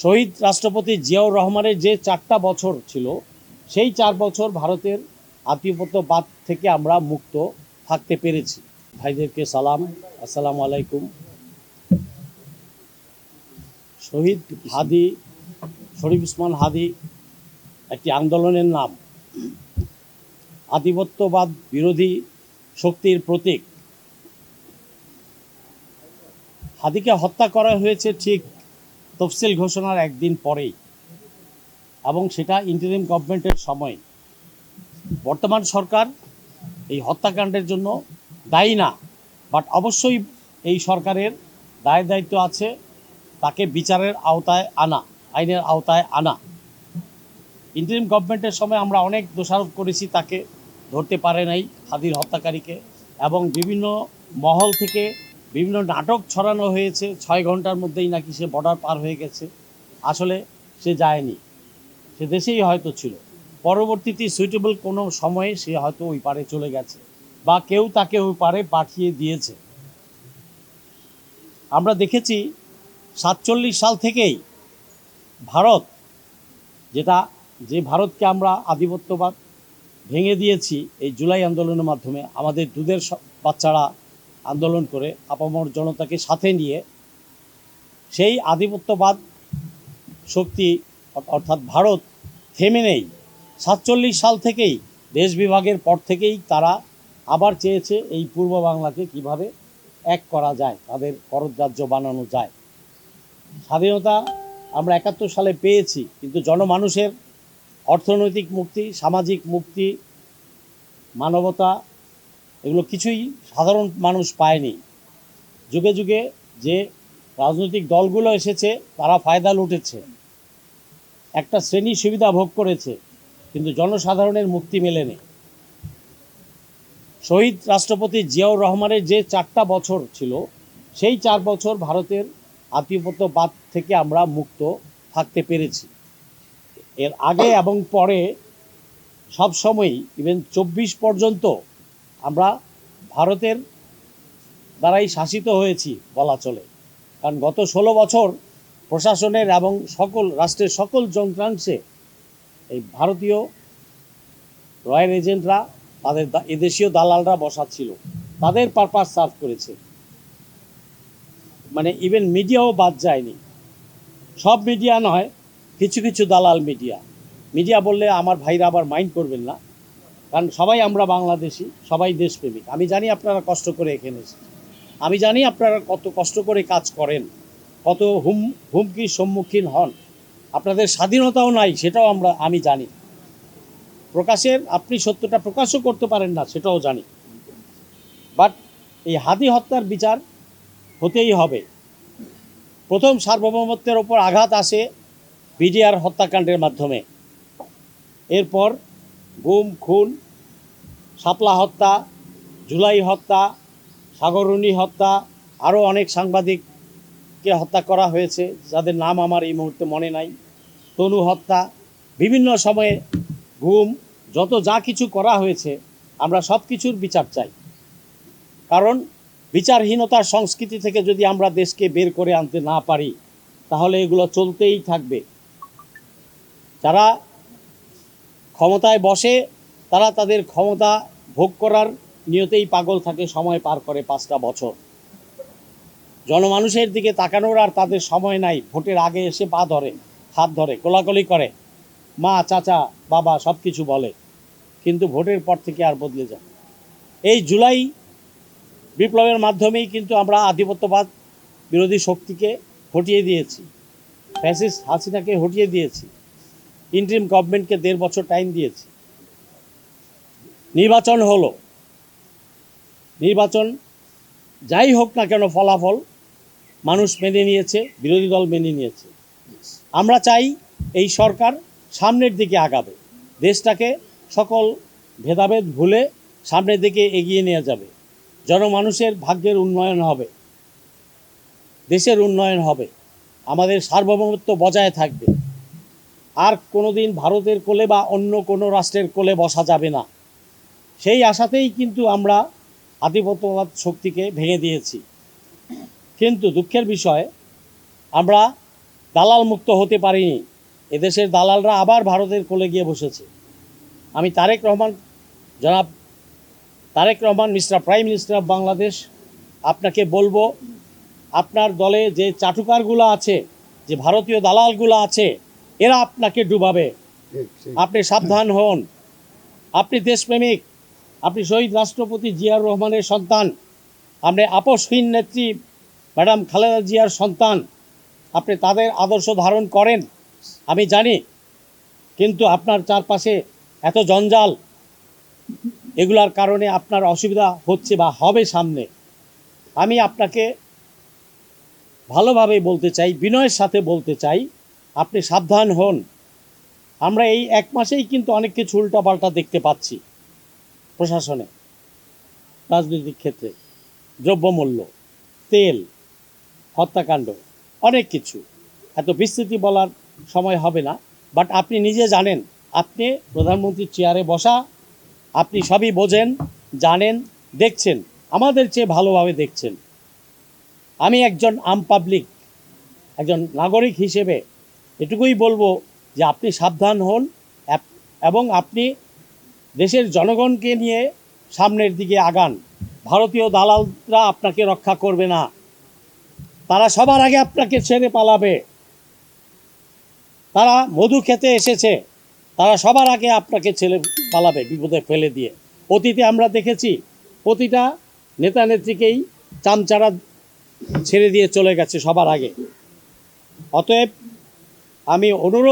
শহীদ রাষ্ট্রপতি জিয়াউর রহমানের যে 4টা বছর ছিল, সেই 4 বছর ভারতের আধিপত্যবাদ থেকে আমরা মুক্ত থাকতে পেরেছি। ভাইদেরকে সালাম, আসসালামু আলাইকুম। শহীদ হাদি, শরীফ ওসমান হাদি একটি আন্দোলনের নাম। আধিপত্যবাদ বিরোধী শক্তির প্রতীক। হাদিকে হত্যা করা হয়েছে ঠিক তফসিল ঘোষণার একদিন পরেই, এবং সেটা ইন্টারিম গভর্নমেন্টের সময়। বর্তমান সরকার এই হত্যাকাণ্ডের জন্য দায়ী না, বাট অবশ্যই এই সরকারের দায় দায়িত্ব আছে তাকে বিচারের আওতায় আনা, আইনের আওতায় আনা। ইন্টারিম গভর্নমেন্টের সময় আমরা অনেক দোষারোপ করেছি, তাকে ধরতে পারে নাই হাদির হত্যাকারীকে, এবং বিভিন্ন মহল থেকে বিভিন্ন নাটক ছড়ানো হয়েছে 6 ঘন্টার মধ্যেই নাকি সে বর্ডার পার হয়ে গেছে। আসলে সে যায়নি, সে দেশেই হয়তো ছিল। পরবর্তীতে সুইটেবল কোনো সময়ে সে হয়তো ওই পারে চলে গেছে, বা কেউ তাকে ওই পারে পাঠিয়ে দিয়েছে। আমরা দেখেছি 47 সাল থেকেই ভারত, যে ভারতকে আমরা আধিপত্যবাদ ভেঙে দিয়েছি এই জুলাই আন্দোলনের মাধ্যমে, আমাদের দুধের বাচ্চারা আন্দোলন করে আপামর জনতাকে সাথে নিয়ে, সেই আধিপত্যবাদ শক্তি অর্থাৎ ভারত থেমে নেই। 47 সাল থেকেই, দেশ বিভাগের পর থেকেই তারা আবার চেয়েছে এই পূর্ব বাংলাকে কিভাবে এক করা যায়, তাদের করদরাজ্য বানানো যায়। স্বাধীনতা আমরা 71 সালে পেয়েছি, কিন্তু জনমানুষের অর্থনৈতিক মুক্তি, সামাজিক মুক্তি, মানবতা, এগুলো কিছুই সাধারণ মানুষ পায়নি। যুগে যুগে যে রাজনৈতিক দলগুলো এসেছে তারা ফায়দা লুটেছে, একটা শ্রেণী সুবিধা ভোগ করেছে, কিন্তু জনসাধারণের মুক্তি মেলেনি। শহীদ রাষ্ট্রপতি জিয়াউর রহমানের যে 4টা বছর ছিল, সেই 4 বছর ভারতের আধিপত্যবাদ থেকে আমরা মুক্ত থাকতে পেরেছি। এর আগে এবং পরে সব সময়ই, ইভেন 24 পর্যন্ত আমরা ভারতের দ্বারাই শাসিত হয়েছি বলা চলে। কারণ গত 16 বছর প্রশাসনের এবং রাষ্ট্রের সকল যন্ত্রাংশে এই ভারতীয় রয়্যাল এজেন্টরা, তাদের এদেশীয় দালালরা বসা ছিল, তাদের পারপাস সার্ভ করেছে। মানে ইভেন মিডিয়াও বাদ যায়নি। সব মিডিয়া নয়, কিছু কিছু দালাল মিডিয়া বললে আমার ভাইরা আবার মাইন্ড করবেন না, কারণ সবাই আমরা বাংলাদেশি, সবাই দেশপ্রেমিক। আমি জানি আপনারা কষ্ট করে এখানে এসেছেন, আমি জানি আপনারা কত কষ্ট করে কাজ করেন, কত হুমকির সম্মুখীন হন, আপনাদের স্বাধীনতাও নাই, সেটাও আমি জানি। আপনি সত্যটা প্রকাশও করতে পারেন না, সেটাও জানি। বাট এই হাদি হত্যার বিচার হতেই হবে। প্রথম সার্বভৌমত্বের ওপর আঘাত আসে বিডিআর হত্যাকাণ্ডের মাধ্যমে। এরপর গুম, খুন, শাপলা হত্যা, জুলাই হত্যা, সাগররুনি হত্যা, আরও অনেক সাংবাদিককে হত্যা করা হয়েছে যাদের নাম আমার এই মুহূর্তে মনে নাই, তনু হত্যা, বিভিন্ন সময়ে গুম, যা কিছু করা হয়েছে, আমরা সব কিছুর বিচার চাই। কারণ বিচারহীনতার সংস্কৃতি থেকে যদি আমরা দেশকে বের করে আনতে না পারি, তাহলে এগুলো চলতেই থাকবে। যারা ক্ষমতায় বসে তারা তাদের ক্ষমতা ভোগ করার নিয়তেই পাগল থাকে, সময় পার করে 5টা বছর। জনমানুষের দিকে তাকানোর আর তাদের সময় নাই। ভোটের আগে এসে পা ধরে, হাত ধরে, কোলাকুলি করে, মা, চাচা, বাবা সব কিছু বলে, কিন্তু ভোটের পর থেকে আর বদলে যায়। এই জুলাই বিপ্লবের মাধ্যমেই কিন্তু আমরা আধিপত্যবাদ বিরোধী শক্তিকে হটিয়ে দিয়েছি, ফ্যাসিস্ট হাসিনাকে হটিয়ে দিয়েছি, ইন্টারিম গভর্নমেন্টকে 1.5 বছর টাইম দিয়েছি। নির্বাচন হলো, নির্বাচন যাই হোক না কেন, ফলাফল মানুষ মেনে নিয়েছে, বিরোধী দল মেনে নিয়েছে। আমরা চাই এই সরকার সামনের দিকে আগাবে, দেশটাকে সকল ভেদাভেদ ভুলে সামনের দিকে এগিয়ে নিয়ে যাবে। জনমানুষের ভাগ্যের উন্নয়ন হবে, দেশের উন্নয়ন হবে, আমাদের সার্বভৌমত্ব বজায় থাকবে। আর কোনোদিন ভারতের কোলে বা অন্য কোনো রাষ্ট্রের কোলে বসা যাবে না। সেই আশাতেই কিন্তু আমরা আধিপত্যবাদ শক্তিকে ভেঙে দিয়েছি। কিন্তু দুঃখের বিষয়, আমরা দালাল মুক্ত হতে পারিনি। এদেশের দালালরা আবার ভারতের কোলে গিয়ে বসেছে। আমি জনাব Tarique Rahman, mister prime minister of Bangladesh, আপনাকে বলবো, আপনার দলে যে চাটুকারগুলো আছে, যে ভারতীয় দালালগুলো আছে, এরা আপনাকে ডুবাবে। আপনি সাবধান হন। আপনি দেশপ্রেমিক, আপনি শহীদ রাষ্ট্রপতি জিয়াউর রহমানের সন্তান, আপনি আপসহীন নেত্রী ম্যাডাম খালেদা জিয়ার সন্তান, আপনি তাদের আদর্শ ধারণ করেন আমি জানি, কিন্তু আপনার চারপাশে এত জঞ্জাল, এগুলার কারণে আপনার অসুবিধা হচ্ছে বা হবে সামনে। আমি আপনাকে ভালোভাবে বলতে চাই, বিনয়ের সাথে বলতে চাই, আপনি সাবধান হন। আমরা এই 1 মাসেই কিন্তু অনেক কিছু উল্টাপাল্টা দেখতে পাচ্ছি প্রশাসনে, রাজনৈতিক ক্ষেত্রে, দ্রব্যমূল্য, তেল, হত্যাকাণ্ড, অনেক কিছু। এত বিস্তৃতি বলার সময় হবে না, বাট আপনি নিজে জানেন, আপনি প্রধানমন্ত্রীর চেয়ারে বসা, আপনি সবই বোঝেন, জানেন, দেখছেন, আমাদের চেয়ে ভালোভাবে দেখছেন। আমি একজন পাবলিক, একজন নাগরিক হিসেবে এটুকুই বলবো যে আপনি সাবধান হন এবং আপনি দেশের জনগণকে নিয়ে সামনের দিকে আগান। ভারতীয় দালালরা আপনাকে রক্ষা করবে না, তারা সবার আগে আপনাকে ছেড়ে পালাবে। তারা মধু খেতে এসেছে, তারা সবার আগে আপনাকে ছেড়ে পালাবে বিপদে ফেলে দিয়ে। অতীতে আমরা দেখেছি প্রতিটা নেতা নেত্রীকেই চামচারা ছেড়ে দিয়ে চলে গেছে সবার আগে। অতএব আমি অনুরোধ